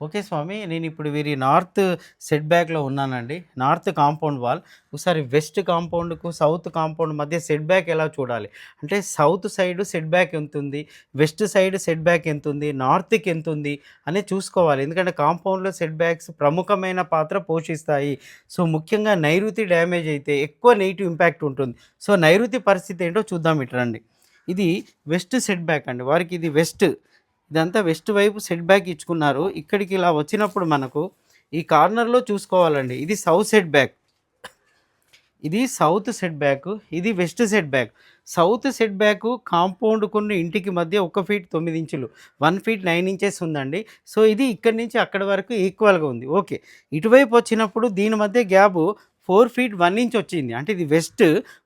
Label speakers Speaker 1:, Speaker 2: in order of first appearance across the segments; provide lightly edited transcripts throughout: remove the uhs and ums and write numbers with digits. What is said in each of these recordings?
Speaker 1: Okay స్వామి. నేనిప్పుడు వీరి north set బ్యాక్‌లో ఉన్నానండి. North compound wall. ఒకసారి వెస్ట్ కాంపౌండ్‌కు, సౌత్ కాంపౌండ్ మధ్య సెట్ బ్యాక్ ఎలా చూడాలి? అంటే సౌత్ సైడ్ సెట్ బ్యాక్ ఎంతుంది? వెస్ట్ సైడ్ సెట్ బ్యాక్ ఎంతుంది? నార్త్‌కి ఎంతుంది? అనేది చూసుకోవాలి. ఎందుకంటే కాంపౌండ్‌లో సెట్ బ్యాక్స్ ప్రముఖమైన పాత్ర పోషిస్తాయి. సో, ముఖ్యంగా నైరుతి డ్యామేజ్ అయితే ఎక్కువ నెగెటివ్ ఇంపాక్ట్ ఉంటుంది. సో, నైరుతి పరిస్థితి ఏంటో చూద్దాం ఇటు రండి. ఇది వెస్ట్ సెట్ బ్యాక్ అండి. వారికి ఇది వెస్ట్. ఇదంతా వెస్ట్ వైపు సెట్ బ్యాక్ ఇచ్చుకున్నారు. ఇక్కడికి ఇలా వచ్చినప్పుడు మనకు ఈ కార్నర్‌లో చూసుకోవాలండి. ఇది సౌత్ సెట్ బ్యాక్. ఇది సౌత్ సెట్ బ్యాక్. ఇది west set back. South set back కాంపౌండ్‌కున్న ఇంటికి మధ్య 1 ఫీట్ 9 ఇంచులు. 1 ఫీట్ 9 ఇంచెస్ ఉందండి. సో, ఇది ఇక్కడి నుంచి అక్కడి వరకు ఈక్వల్‌గా ఉంది. ఓకే. ఇటువైపు వచ్చినప్పుడు దీని మధ్య గ్యాపు 4 ఫీట్ 1 ఇంచ్ వచ్చింది. అంటే ఇది వెస్ట్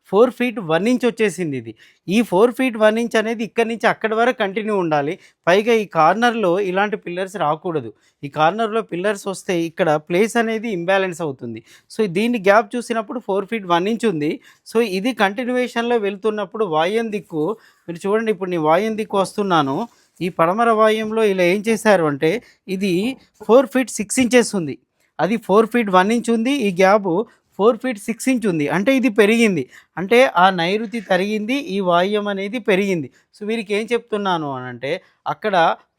Speaker 1: 4 ఫీట్ 1 ఇంచ్ వచ్చేసింది ఇది. ఈ 4 ఫీట్ 1 ఇంచ్ అనేది ఇక్కడి నుంచి అక్కడి వరకు కంటిన్యూ ఉండాలి. పైగా ఈ కార్నర్‌లో ఇలాంటి పిల్లర్స్ రాకూడదు. ఈ కార్నర్‌లో పిల్లర్స్ వస్తే ఇక్కడ ప్లేస్ అనేది ఇంబాలెన్స్ అవుతుంది. సో, దీని గ్యాప్ చూసినప్పుడు 4 ఫీట్ 1 ఇంచ్ ఉంది. సో, ఇది కంటిన్యూయేషన్‌లో వెళ్తున్నప్పుడు వాయువ్యం దిక్కు మీరు చూడండి, ఇప్పుడు నేను వాయువ్యం దిక్కు వస్తున్నాను. ఈ పడమర వాయువ్యంలో ఇలా ఏం చేశారు అంటే ఇది 4 ఫీట్ 6 ఇంచెస్ ఉంది. అది 4 ఫీట్ 1 ఇంచ్ ఉంది. ఈ గ్యాపు 4 ఫీట్ 6 ఇంచ్ ఉంది. అంటే ఇది పెరిగింది. అంటే ఆ నైరుతి తరిగింది. ఈ వాయువ్యం అనేది పెరిగింది. సో, వీరికి ఏం చెప్తున్నాను అనంటే అక్కడ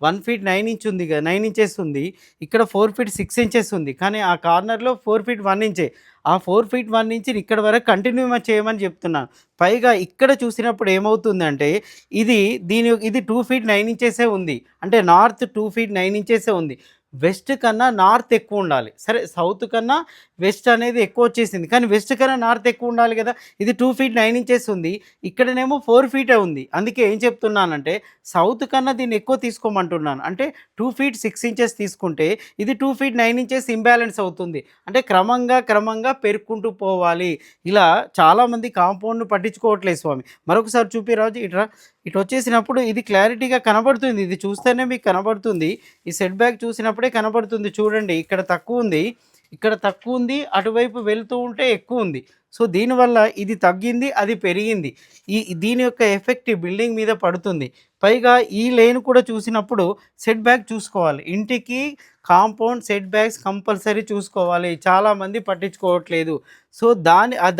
Speaker 1: 1 ఫీట్ 9 ఇంచ్ ఉంది 9 ఇంచెస్ ఉంది. ఇక్కడ 4 ఫీట్ 6 ఇంచెస్ ఉంది. కానీ ఆ కార్నర్‌లో 4 ఫీట్ 1 ఇంచే. ఆ 4 ఫీట్ 1 ఇంచ్‌ని ఇక్కడి వరకు కంటిన్యూ చేయమని చెప్తున్నాను. పైగా ఇక్కడ చూసినప్పుడు ఏమవుతుందంటే ఇది 2 ఫీట్ 9 ఇంచెసే ఉంది. అంటే నార్త్ 2 ఫీట్ 9 ఇంచెసే ఉంది. వెస్ట్ కన్నా నార్త్ ఎక్కువ ఉండాలి. సరే, సౌత్ కన్నా వెస్ట్ అనేది ఎక్కువ వచ్చేసింది. కానీ వెస్ట్ కన్నా నార్త్ ఎక్కువ ఉండాలి కదా! ఇది 2 ఫీట్ 9 ఇంచెస్ ఉంది. ఇక్కడనేమో 4 ఫీటే ఉంది. అందుకే ఏం చెప్తున్నానంటే సౌత్ కన్నా దీన్ని ఎక్కువ తీసుకోమంటున్నాను. అంటే 2 ఫీట్ 6 ఇంచెస్ తీసుకుంటే ఇది 2 ఫీట్ 9 ఇంచెస్ ఇంబాలెన్స్ అవుతుంది. అంటే క్రమంగా పెరుక్కుంటూ పోవాలి. ఇలా చాలామంది కాంపౌండ్‌ను పట్టించుకోవట్లేదు స్వామి. మరొకసారి చూపి రాజు ఇటురా. ఇటొచ్చేసినప్పుడు ఇది క్లారిటీగా కనబడుతుంది. ఇది చూస్తేనే మీకు కనబడుతుంది. ఈ సెట్ బ్యాక్ చూసినప్పుడే కనబడుతుంది చూడండి. ఇక్కడ తక్కువుంది. ఇక్కడ తక్కువుంది. అటువైపు వెళ్తూ ఉంటే ఎక్కువుంది. సో, దీనివల్ల ఇది తగ్గింది, అది పెరిగింది. దీని యొక్క ఎఫెక్ట్ ఈ బిల్డింగ్ మీద పడుతుంది. పైగా ఈ లేన్ కూడా చూసినప్పుడు సెట్ బ్యాక్ చూసుకోవాలి. ఇంటికి కాంపౌండ్ సెట్ బ్యాక్స్ కంపల్సరీ చూసుకోవాలి. చాలామంది పట్టించుకోవట్లేదు. సో,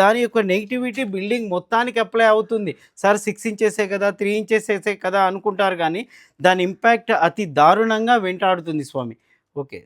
Speaker 1: దాని యొక్క నెగటివిటీ బిల్డింగ్ మొత్తానికి అప్లై అవుతుంది. సార్ 6 ఇంచెసే కదా, 3 ఇంచెసే కదా అనుకుంటారు కానీ దాని ఇంపాక్ట్ అతి దారుణంగా వెంటాడుతుంది స్వామి. ఓకే.